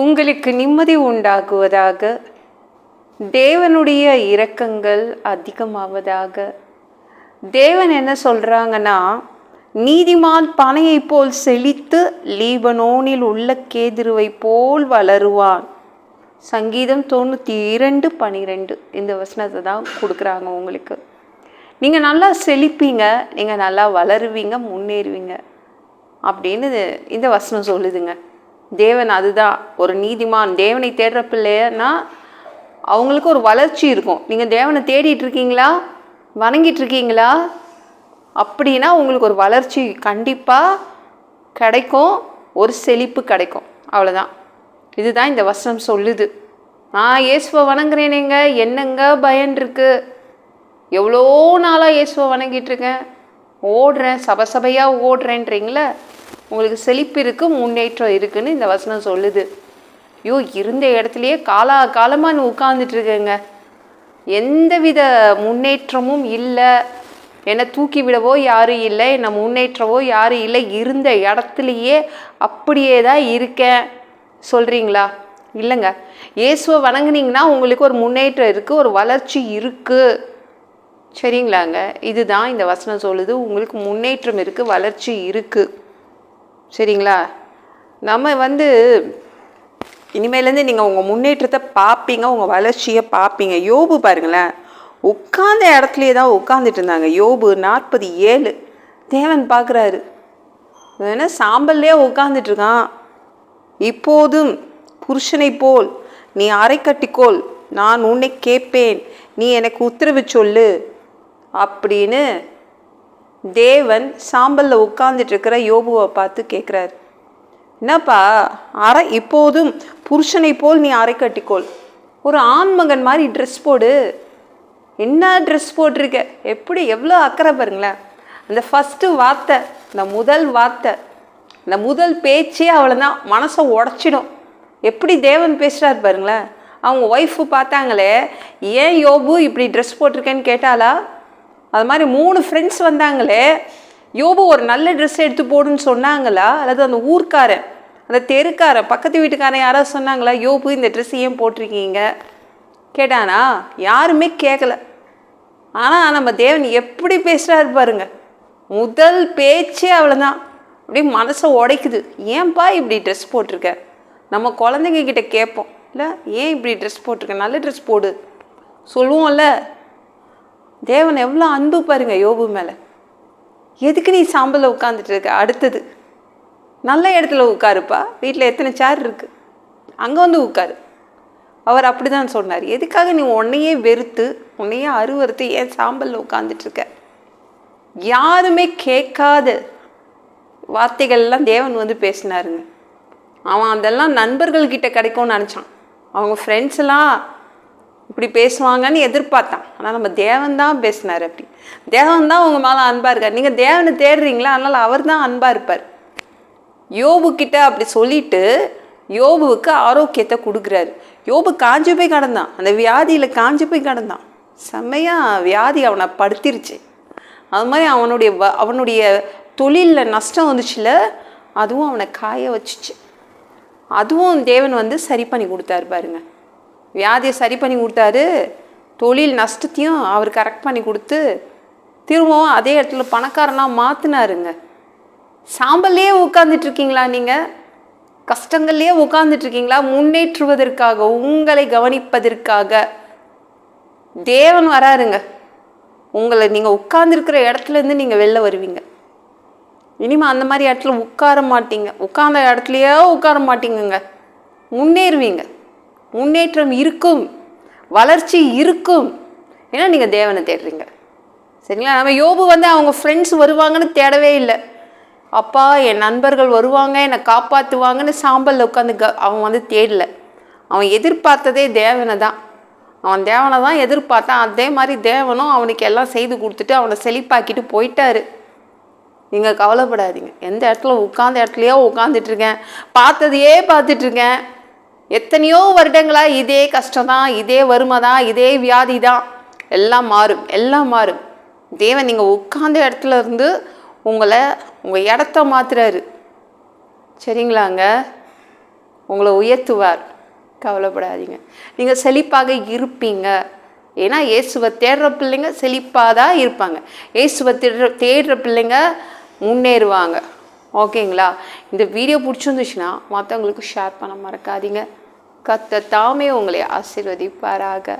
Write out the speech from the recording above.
உங்களுக்கு நிம்மதி உண்டாகுவதாக. தேவனுடைய இரக்கங்கள் அதிகமாவதாக. தேவன் என்ன சொல்கிறாங்கன்னா, நீதிமான் பனையை போல் செழித்து லீபனோனில் உள்ள கேதுருவை போல் வளருவான். சங்கீதம் 92:12 இந்த வசனத்தை தான் கொடுக்குறாங்க உங்களுக்கு. நீங்கள் நல்லா செழிப்பீங்க, நீங்கள் நல்லா வளருவீங்க, முன்னேறுவீங்க அப்படின்னு இந்த வசனம் சொல்லுதுங்க. தேவன் அதுதான். ஒரு நீதிமான் தேவனை தேடுற பிள்ளைன்னா அவங்களுக்கு ஒரு வளர்ச்சி இருக்கும். நீங்கள் தேவனை தேடிட்டு இருக்கீங்களா, வணங்கிட்டு இருக்கீங்களா அப்படின்னா உங்களுக்கு ஒரு வளர்ச்சி கண்டிப்பாக கிடைக்கும், ஒரு செழிப்பு கிடைக்கும். அவ்வளோதான். இதுதான் இந்த வசனம் சொல்லுது. நான் இயேசுவை வணங்குறேனேங்க, என்னங்க பயன் இருக்கு? எவ்வளோ நாளாக இயேசுவை வணங்கிட்டு இருக்கேன், ஓடுறேன், சபையாக ஓடுறேன்றீங்களே, உங்களுக்கு செழிப்பு இருக்குது, முன்னேற்றம் இருக்குதுன்னு இந்த வசனம் சொல்லுது. ஐயோ, இருந்த இடத்துலையே காலமாக நீ உட்கார்ந்துட்டு இருக்கேங்க, எந்தவித முன்னேற்றமும் இல்லை, என்னை தூக்கி விடவோ யாரும் இல்லை, என்னை முன்னேற்றவோ யாரும் இல்லை, இருந்த இடத்துலையே அப்படியே தான் இருக்கேன் சொல்கிறீங்களா? இல்லைங்க. இயேசுவை வணங்குனீங்கன்னா உங்களுக்கு ஒரு முன்னேற்றம் இருக்குது, ஒரு வளர்ச்சி இருக்குது. சரிங்களாங்க? இதுதான் இந்த வசனம் சொல்லுது. உங்களுக்கு முன்னேற்றம் இருக்குது, வளர்ச்சி இருக்குது. சரிங்களா? நம்ம இனிமேலேருந்து நீங்கள் உங்கள் முன்னேற்றத்தை பார்ப்பீங்க, உங்கள் வளர்ச்சியை பார்ப்பீங்க. யோபு பாருங்களேன், உட்கார்ந்த இடத்துலையே தான் உட்காந்துட்டு இருந்தாங்க. யோபு 40:7 தேவன் பார்க்குறாரு. ஏன்னா சாம்பல்லே உட்காந்துட்ருக்கான். இப்போதும் புருஷனை போல் நீ அரை கட்டிக்கோள், நான் உன்னை கேட்பேன், நீ எனக்கு உத்தரவு சொல்லு அப்படின்னு தேவன் சாம்பலில் உட்கார்ந்துட்டுருக்கிற யோபுவை பார்த்து கேட்குறாரு. என்னப்பா இப்போதும் புருஷனை போல் நீ அரை கட்டிக்கோள், ஒரு ஆண்மகன் மாதிரி ட்ரெஸ் போடு. என்ன ட்ரெஸ் போட்டிருக்க, எப்படி எவ்வளோ அக்கறை பாருங்களேன். அந்த ஃபஸ்ட்டு வார்த்தை, இந்த முதல் வார்த்தை, இந்த முதல் பேச்சே அவ்வளோதான், மனசை உடச்சிடும். எப்படி தேவன் பேசுகிறார் பாருங்களேன். அவங்க ஒய்ஃபு பார்த்தாங்களே, ஏன் யோபு இப்படி ட்ரெஸ் போட்டிருக்கேன்னு கேட்டாலா? அது மாதிரி 3 ஃப்ரெண்ட்ஸ் வந்தாங்களே, யோபு ஒரு நல்ல ட்ரெஸ் எடுத்து போடுன்னு சொன்னாங்களா? அல்லது அந்த ஊர்க்காரன், அந்த தெருக்காரன், பக்கத்து வீட்டுக்காரன் யாராவது சொன்னாங்களா, யோபு இந்த ட்ரெஸ் ஏன் போட்டிருக்கீங்க கேட்டானா? யாருமே கேட்கல. ஆனால் நம்ம தேவன் எப்படி பேசுகிறாரு பாருங்க. முதல் பேச்சே அவ்வளோதான், அப்படியே மனசை உடைக்குது. ஏன்பா இப்படி ட்ரெஸ் போட்டிருக்க? நம்ம குழந்தைங்க கிட்ட கேட்போம் இல்லை, ஏன் இப்படி ட்ரெஸ் போட்டிருக்க, நல்ல ட்ரெஸ் போடு சொல்லுவோம்ல. தேவன் எவ்வளோ அன்பு பாருங்க யோபு மேலே. எதுக்கு நீ சாம்பலில் உட்காந்துட்டு இருக்க? அடுத்தது நல்ல இடத்துல உட்காருப்பா, வீட்டில் எத்தனை சேர் இருக்குது, அங்கே வந்து உட்காரு. அவர் அப்படி தான் சொன்னார். எதுக்காக நீ உன்னையே வெறுத்து, உன்னையே அருவறுத்து ஏன் சாம்பலில் உட்காந்துட்ருக்க? யாருமே கேட்காத வார்த்தைகள்லாம் தேவன் பேசினாருங்க. அவன் அதெல்லாம் நண்பர்கள்கிட்ட கிடைக்கும்னு நினச்சான். அவங்க ஃப்ரெண்ட்ஸ் எல்லாம் இப்படி பேசுவாங்கன்னு எதிர்பார்த்தான். ஆனால் நம்ம தேவன் தான் பேசினார். அப்படி தேவன் தான் உங்கள் மேலே அன்பாக இருக்கார். நீங்கள் தேவனை தேடுறீங்களா, அதனால் அவர் தான் அன்பாக இருப்பார். யோபுக்கிட்ட அப்படி சொல்லிட்டு யோபுவுக்கு ஆரோக்கியத்தை கொடுக்குறாரு. யோபு காஞ்சி போய் கிடந்தான், அந்த வியாதியில் காஞ்சி போய் கிடந்தான். செம்மையாக வியாதி அவனை படுத்திருச்சு. அது மாதிரி அவனுடைய தொழிலில் நஷ்டம் வந்துச்சுல, அதுவும் அவனை காய வச்சுச்சு. அதுவும் தேவன் சரி பண்ணி கொடுத்தாரு பாருங்க. வியாதியை சரி பண்ணி கொடுத்தாரு, தொழில் நஷ்டத்தையும் அவர் கரெக்ட் பண்ணி கொடுத்து திரும்பவும் அதே இடத்துல பணக்காரனாக மாற்றினாருங்க. சாம்பல்லையே உட்காந்துட்ருக்கீங்களா? நீங்கள் கஷ்டங்கள்லேயே உட்காந்துட்ருக்கீங்களா? முன்னேற்றுவதற்காக, உங்களை கவனிப்பதற்காக தேவன் வராருங்க. உங்களை நீங்கள் உட்கார்ந்துருக்கிற இடத்துலேருந்து நீங்கள் வெளில வருவீங்க. இனிமேல் அந்த மாதிரி இடத்துல உட்கார மாட்டீங்க. உட்கார்ந்த இடத்துலையே உட்கார மாட்டீங்கங்க. முன்னேறுவீங்க. முன்னேற்றம் இருக்கும், வளர்ச்சி இருக்கும். ஏன்னா நீங்கள் தேவனை தேடுறீங்க. சரிங்களா? நம்ம யோபு அவங்க ஃப்ரெண்ட்ஸ் வருவாங்கன்னு தேடவே இல்லை. அப்பா என் நண்பர்கள் வருவாங்க, என்னை காப்பாற்றுவாங்கன்னு சாம்பலில் உட்காந்து அவன் தேடலை. அவன் எதிர்பார்த்ததே தேவனை தான். அவன் தேவனை தான் எதிர்பார்த்தான். அதே மாதிரி தேவனும் அவனுக்கு எல்லாம் செய்து கொடுத்துட்டு அவனை செழிப்பாக்கிட்டு போயிட்டாரு. நீங்கள் கவலைப்படாதீங்க. எந்த இடத்துல உட்கார்ந்த இடத்துலையோ உட்காந்துட்ருக்கேன், பார்த்ததையே பார்த்துட்ருக்கேன், எத்தனையோ வருடங்களாக இதே கஷ்டம் தான், இதே வறுமை தான், இதே வியாதி தான். எல்லாம் மாறும், எல்லாம் மாறும். தேவன் நீங்கள் உட்கார்ந்த இடத்துல இருந்து உங்கள் இடத்த மாத்துறாரு. சரிங்களாங்க? உங்களை உயர்த்துவார். கவலைப்படாதீங்க. நீங்கள் செழிப்பாக இருப்பீங்க. ஏன்னா இயேசுவை தேடுற பிள்ளைங்க செழிப்பாக தான் இருப்பாங்க. இயேசுவை தேடுற பிள்ளைங்க முன்னேறுவாங்க. ஓகேங்களா? இந்த வீடியோ பிடிச்சிருந்துச்சுன்னா மற்றவங்களுக்கு ஷேர் பண்ண மறக்காதீங்க. கர்த்தர் தாமே உங்களை ஆசீர்வதிப்பாராக.